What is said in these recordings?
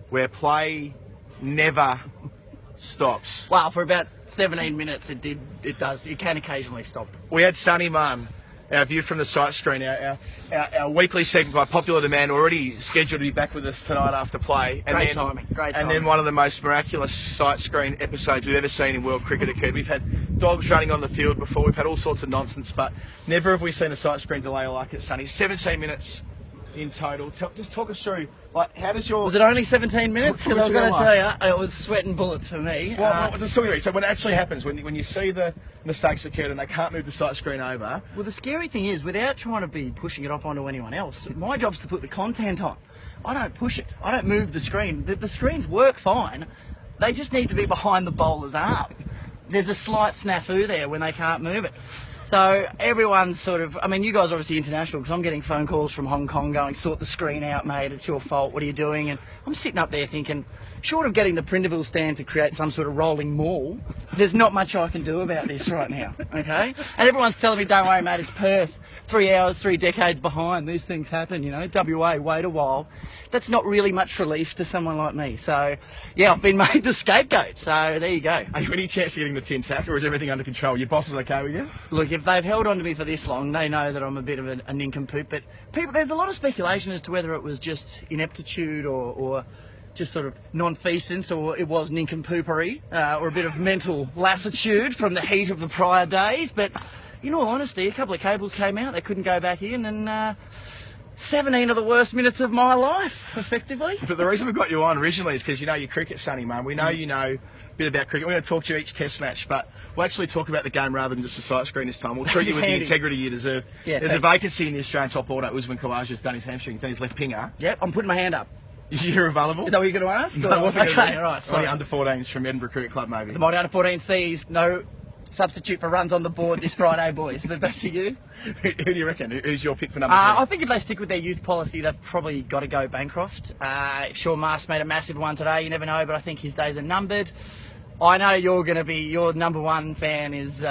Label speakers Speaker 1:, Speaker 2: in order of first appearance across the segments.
Speaker 1: where play never stops.
Speaker 2: Well, for about 17 minutes it does. It can occasionally stop.
Speaker 1: We had Sunny Mum, our view from the sight screen, our weekly segment by popular demand, already scheduled to be back with us tonight after play. And
Speaker 2: Great timing.
Speaker 1: And then one of the most miraculous sight screen episodes we've ever seen in world cricket occurred. We've had dogs running on the field before, we've had all sorts of nonsense, but never have we seen a sight screen delay like it, Sunny. 17 minutes in total. Just talk us through, like, how does your...
Speaker 2: Was it only 17 minutes? Because I've got to tell you, it was sweating bullets for me.
Speaker 1: Just talk about, so when it actually happens, when you see the mistakes occurred and they can't move the sight screen over...
Speaker 2: Well, the scary thing is, without trying to be pushing it off onto anyone else, my job's to put the content on. I don't push it. I don't move the screen. The screens work fine. They just need to be behind the bowler's arm. There's a slight snafu there when they can't move it. So everyone's sort of, I mean, you guys are obviously international because I'm getting phone calls from Hong Kong going, sort the screen out, mate, it's your fault, what are you doing? And I'm sitting up there thinking, short of getting the Prindiville stand to create some sort of rolling mall, there's not much I can do about this right now, okay? And everyone's telling me, don't worry, mate, it's Perth. 3 hours, 3 decades behind, these things happen, you know, WA, wait a while. That's not really much relief to someone like me. So, yeah, I've been made the scapegoat, so there you go.
Speaker 1: Are you any chance of getting the tin tack, or is everything under control? Your boss is okay with you?
Speaker 2: Look, if they've held on to me for this long, they know that I'm a bit of a nincompoop, but there's a lot of speculation as to whether it was just ineptitude or just sort of non-feasance, or it was nincompoopery, or a bit of mental lassitude from the heat of the prior days, but in all honesty, a couple of cables came out, they couldn't go back in, and 17 of the worst minutes of my life, effectively.
Speaker 1: But the reason we got you on originally is because you know your cricket, Sonny, Mum. We know you know a bit about cricket. We're going to talk to you each test match, but we'll actually talk about the game rather than just the sight screen this time. We'll treat you with the integrity you deserve. Yeah, there's a vacancy in the Australian top order. Usman Khawaja's done his hamstring, he's done his left pinger.
Speaker 2: Yep, I'm putting my hand up.
Speaker 1: You're available?
Speaker 2: Is that what you're going to ask?
Speaker 1: No, I wasn't
Speaker 2: okay, all right.
Speaker 1: Sorry. Under 14s from Edinburgh Cricket Club, maybe.
Speaker 2: The mighty under 14Cs, no substitute for runs on the board this Friday, boys. But back to you.
Speaker 1: Who do you reckon? Who's your pick for number 2?
Speaker 2: I think if they stick with their youth policy, they've probably got to go Bancroft. If Sean Mast made a massive one today, you never know, but I think his days are numbered. I know you're going to be, your number one fan is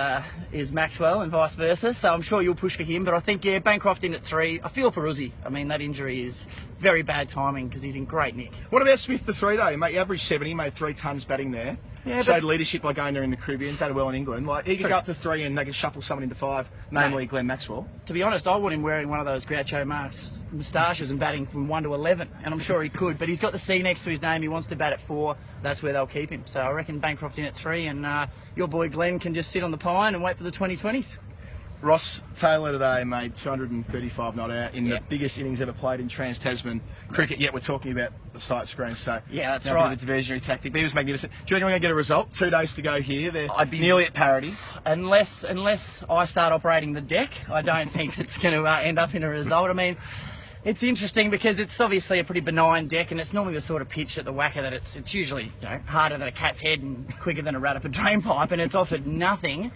Speaker 2: Maxwell and vice versa, so I'm sure you'll push for him, but I think, yeah, Bancroft in at 3. I feel for Uzi. I mean, that injury is very bad timing because he's in great nick. What
Speaker 1: about Smith for 3 though? Mate, he averaged 70, made 3 tons batting there. Yeah, showed leadership by going there in the Caribbean, batted well in England. Like, he could go up to 3 and they could shuffle someone into 5, namely Glenn Maxwell.
Speaker 2: To be honest, I want him wearing one of those Groucho Marx moustaches and batting from 1 to 11, and I'm sure he could, but he's got the C next to his name, he wants to bat at 4, that's where they'll keep him. So I reckon Bancroft in at 3, and your boy Glenn can just sit on the pine and wait for the 2020s.
Speaker 1: Ross Taylor today made 235 not out in the biggest innings ever played in Trans-Tasman cricket, yet we're talking about the sight screen, so
Speaker 2: yeah, that's right.
Speaker 1: It's a diversionary tactic, but he was magnificent. Do you reckon we're going to get a result? 2 days to go here, I'd be nearly at parity.
Speaker 2: Unless I start operating the deck, I don't think it's going to end up in a result. I mean, it's interesting because it's obviously a pretty benign deck, and it's normally the sort of pitch at the WACA that it's usually, you know, harder than a cat's head and quicker than a rat up a drain pipe, and it's offered nothing.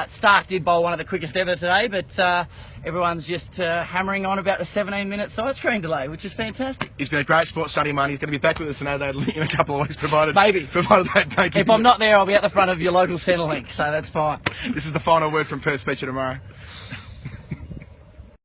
Speaker 2: Stark did bowl one of the quickest ever today, but everyone's just hammering on about the 17-minute sight screen delay, which is fantastic.
Speaker 1: He's been a great sport, Sonny Money. He's going to be back with us in Adelaide in a couple of weeks, provided
Speaker 2: maybe.
Speaker 1: Provided they don't.
Speaker 2: If I'm not there, I'll be at the front of your local Centrelink, so that's fine.
Speaker 1: This is the final word from Perth Speech tomorrow.